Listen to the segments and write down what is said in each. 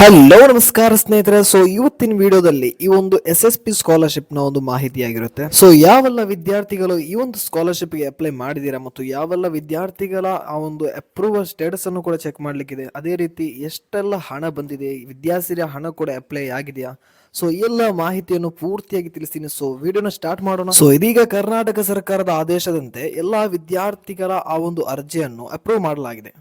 Hello ನಮಸ್ಕಾರ ಸ್ನೇಹಿತರೆ. So ಇವತ್ತಿನ ವಿಡಿಯೋದಲ್ಲಿ ಈ ಒಂದು SSP ಸ್ಕಾಲರ್ಶಿಪ್ ನ ಒಂದು ಮಾಹಿತಿಯಾಗಿರುತ್ತೆ. ಸೊ ಯಾವೆಲ್ಲ ವಿದ್ಯಾರ್ಥಿಗಳು ಈ ಒಂದು ಸ್ಕಾಲರ್ಶಿಪ್ ಗೆ ಅಪ್ಲೈ ಮಾಡಿದೀರಾ ಮತ್ತು ಯಾವೆಲ್ಲ ವಿದ್ಯಾರ್ಥಿಗಳ ಆ ಒಂದು ಅಪ್ರೂವಲ್ ಸ್ಟೇಟಸ್ ಅನ್ನು ಕೂಡ ಚೆಕ್ ಮಾಡ್ಲಿಕ್ಕಿದೆ, ಅದೇ ರೀತಿ ಎಷ್ಟೆಲ್ಲ ಹಣ ಬಂದಿದೆ, ವಿದ್ಯಾಸಿರಿಯ ಹಣ ಕೂಡ ಅಪ್ಲೈ ಆಗಿದೆಯಾ, ಸೊ ಎಲ್ಲ ಮಾಹಿತಿಯನ್ನು ಪೂರ್ತಿಯಾಗಿ ತಿಳಿಸ್ತೀನಿ. ಸೊ ವಿಡಿಯೋನ ಸ್ಟಾರ್ಟ್ ಮಾಡೋಣ. ಸೊ ಇದೀಗ ಕರ್ನಾಟಕ ಸರ್ಕಾರದ ಆದೇಶದಂತೆ ಎಲ್ಲಾ ವಿದ್ಯಾರ್ಥಿಗಳ ಆ ಒಂದು ಅರ್ಜಿಯನ್ನು ಅಪ್ರೂವ್ ಮಾಡಲಾಗಿದೆ.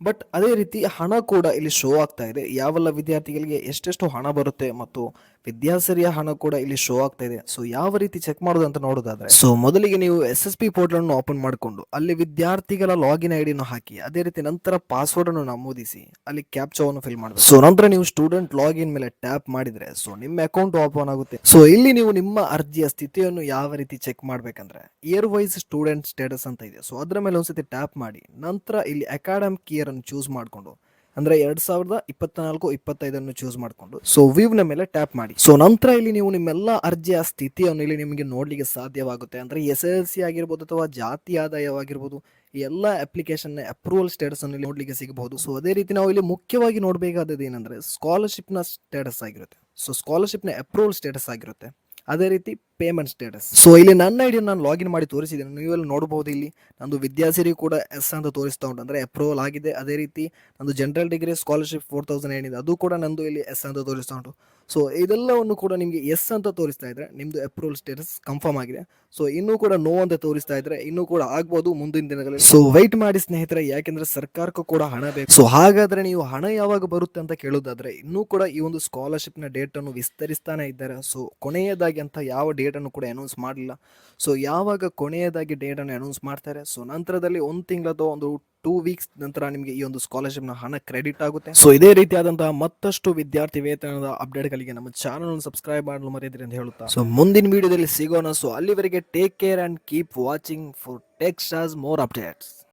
ಬಟ್ ಅದೇ ರೀತಿ ಹಣ ಕೂಡ ಇಲ್ಲಿ ಶೋ ಆಗ್ತಾ ಇದೆ. ಯಾವೆಲ್ಲ ವಿದ್ಯಾರ್ಥಿಗಳಿಗೆ ಎಷ್ಟೆಷ್ಟು ಹಣ ಬರುತ್ತೆ ಮತ್ತು ವಿದ್ಯಾಸರಿಯ ಹಣ ಕೂಡ ಇಲ್ಲಿ ಶೋ ಆಗ್ತಾ ಇದೆ. ಸೊ ಯಾವ ರೀತಿ ಚೆಕ್ ಮಾಡೋದು ಅಂತ ನೋಡೋದಾದ್ರೆ, ಸೊ ಮೊದಲಿಗೆ ನೀವು SSP ಪೋರ್ಟಲ್ ಅನ್ನು ಓಪನ್ ಮಾಡಿಕೊಂಡು ಅಲ್ಲಿ ವಿದ್ಯಾರ್ಥಿಗಳ ಲಾಗಿನ್ ಐಡಿಯನ್ನು ಹಾಕಿ, ಅದೇ ರೀತಿ ನಂತರ ಪಾಸ್ವರ್ಡ್ ಅನ್ನು ನಮೂದಿಸಿ ಅಲ್ಲಿ ಕ್ಯಾಪ್ಚಾವನ್ನು ಫಿಲ್ ಮಾಡಬೇಕು. ಸೊ ನಂತರ ನೀವು ಸ್ಟೂಡೆಂಟ್ ಲಾಗಿನ್ ಮೇಲೆ ಟ್ಯಾಪ್ ಮಾಡಿದ್ರೆ ಸೊ ನಿಮ್ಮ ಅಕೌಂಟ್ ಓಪನ್ ಆಗುತ್ತೆ. ಸೊ ಇಲ್ಲಿ ನೀವು ನಿಮ್ಮ ಅರ್ಜಿಯ ಸ್ಥಿತಿಯನ್ನು ಯಾವ ರೀತಿ ಚೆಕ್ ಮಾಡ್ಬೇಕಂದ್ರೆ ಇಯರ್ ವೈಸ್ ಸ್ಟೂಡೆಂಟ್ ಸ್ಟೇಟಸ್ ಅಂತ ಇದೆ. ಸೊ ಅದರ ಮೇಲೆ ಒಂದ್ಸತಿ ಟ್ಯಾಪ್ ಮಾಡಿ ನಂತರ ಇಲ್ಲಿ ಅಕಾಡೆಮಿಕ್ ಇಯರ್ ಅನ್ನು ಚೂಸ್ ಮಾಡಿಕೊಂಡು ಅಂದ್ರೆ 2024-25 ಚೂಸ್ ಮಾಡಿಕೊಂಡು ಸೊ ವ್ಯೂವ್ ನ ಮೇಲೆ ಟ್ಯಾಪ್ ಮಾಡಿ. ಸೊ ನಂತರ ಇಲ್ಲಿ ನೀವು ನಿಮ್ಮೆಲ್ಲ ಅರ್ಜಿಯ ಸ್ಥಿತಿಯನ್ನು ಇಲ್ಲಿ ನಿಮಗೆ ನೋಡ್ಲಿಕ್ಕೆ ಸಾಧ್ಯವಾಗುತ್ತೆ. ಅಂದ್ರೆ SSLC ಆಗಿರ್ಬೋದು ಅಥವಾ ಜಾತಿ ಆದಾಯವಾಗಿರ್ಬೋದು, ಈ ಎಲ್ಲ ಅಪ್ಲಿಕೇಶನ್ ಅಪ್ರೂವಲ್ ಸ್ಟೇಟಸ್ ಅನ್ನು ಇಲ್ಲಿ ನೋಡ್ಲಿಕ್ಕೆ ಸಿಗಬಹುದು. ಸೊ ಅದೇ ರೀತಿ ನಾವು ಇಲ್ಲಿ ಮುಖ್ಯವಾಗಿ ನೋಡಬೇಕಾದದ್ದು ಏನಂದ್ರೆ ಸ್ಕಾಲರ್ಶಿಪ್ ನ ಸ್ಟೇಟಸ್ ಆಗಿರುತ್ತೆ. ಸೊ ಸ್ಕಾಲರ್ಶಿಪ್ ನ ಅಪ್ರೂವಲ್ ಸ್ಟೇಟಸ್ ಆಗಿರುತ್ತೆ. ಅದೇ ರೀತಿ ಪೇಮೆಂಟ್ ಸ್ಟೇಟಸ್. ಸೊ ಇಲ್ಲಿ ನನ್ನ ಐಡಿ ನಾನು ಲಾಗಿನ್ ಮಾಡಿ ತೋರಿಸಿದ್ದೀನಿ, ನೀವೆಲ್ಲ ನೋಡಬಹುದು. ಇಲ್ಲಿ ನಂದು ವಿದ್ಯಾಸಿರಿ ಕೂಡ ಎಸ್ ಅಂತ ತೋರಿಸ್ತಾ ಉಂಟು, ಅಂದ್ರೆ ಅಪ್ರೂವಲ್ ಆಗಿದೆ. ಅದೇ ರೀತಿ ನಂದು ಜನರಲ್ ಡಿಗ್ರಿ ಸ್ಕಾಲರ್ಶಿಪ್ 4000 ಏನಿದೆ ಅದು ಕೂಡ ನಂದು ಇಲ್ಲಿ ಎಸ್ ಅಂತ ತೋರಿಸ್ತಾ ಉಂಟು. ಸೊ ಇದೆಲ್ಲವನ್ನು ಕೂಡ ನಿಮಗೆ ಎಸ್ ಅಂತ ತೋರಿಸ್ತಾ ಇದ್ರೆ ನಿಮ್ದು ಅಪ್ರೂವಲ್ ಸ್ಟೇಟಸ್ ಕನ್ಫರ್ಮ್ ಆಗಿದೆ. ಸೊ ಇನ್ನೂ ಕೂಡ ನೋ ಅಂತ ತೋರಿಸ್ತಾ ಇದ್ರೆ ಇನ್ನೂ ಕೂಡ ಆಗ್ಬೋದು ಮುಂದಿನ ದಿನಗಳಲ್ಲಿ. ಸೊ ವೈಟ್ ಮಾಡಿ ಸ್ನೇಹಿತರೆ, ಯಾಕೆಂದ್ರೆ ಸರ್ಕಾರಕ್ಕೂ ಕೂಡ ಹಣ ಬೇಕು. ಸೊ ಹಾಗಾದ್ರೆ ನೀವು ಹಣ ಯಾವಾಗ ಬರುತ್ತೆ ಅಂತ ಕೇಳೋದಾದ್ರೆ ಇನ್ನೂ ಕೂಡ ಈ ಒಂದು ಸ್ಕಾಲರ್ಶಿಪ್ ನ ಡೇಟ್ ಅನ್ನು ವಿಸ್ತರಿಸ್ತಾನೆ ಇದ್ದಾರೆ. ಸೊ ಕೊನೆಯದಾಗಿ ಅಂತ ಯಾವ ಡೇಟ್ ಅನ್ನು ಕೂಡ ಅನೌನ್ಸ್ ಮಾಡಲಿಲ್ಲ. ಸೊ ಯಾವಾಗ ಕೊನೆಯದಾಗಿ ಡೇಟ್ ಅನ್ನು ಅನೌನ್ಸ್ ಮಾಡ್ತಾರೆ, ಸೊ ನಂತರದಲ್ಲಿ ಒಂದು ತಿಂಗಳ ಅಥವಾ ಒಂದು 2 ವೀಕ್ಸ್ ನಂತರ ನಿಮಗೆ ಈ ಒಂದು ಸ್ಕಾಲರ್ಶಿಪ್ ನ ಹಣ ಕ್ರೆಡಿಟ್ ಆಗುತ್ತೆ. ಸೊ ಇದೇ ರೀತಿಯಾದಂತಹ ಮತ್ತಷ್ಟು ವಿದ್ಯಾರ್ಥಿ ವೇತನದ ಅಪ್ಡೇಟ್ ಗಳಿಗೆ ನಮ್ಮ ಚಾನಲ್ ಸಬ್ಸ್ಕ್ರೈಬ್ ಮಾಡಲು ಮರೆಯದಿರಿ ಅಂತ ಹೇಳುತ್ತಾ, ಸೊ ಮುಂದಿನ ವಿಡಿಯೋದಲ್ಲಿ ಸಿಗೋಣ. ಸೊ ಅಲ್ಲಿವರೆಗೆ take care and keep watching for tech stars more updates.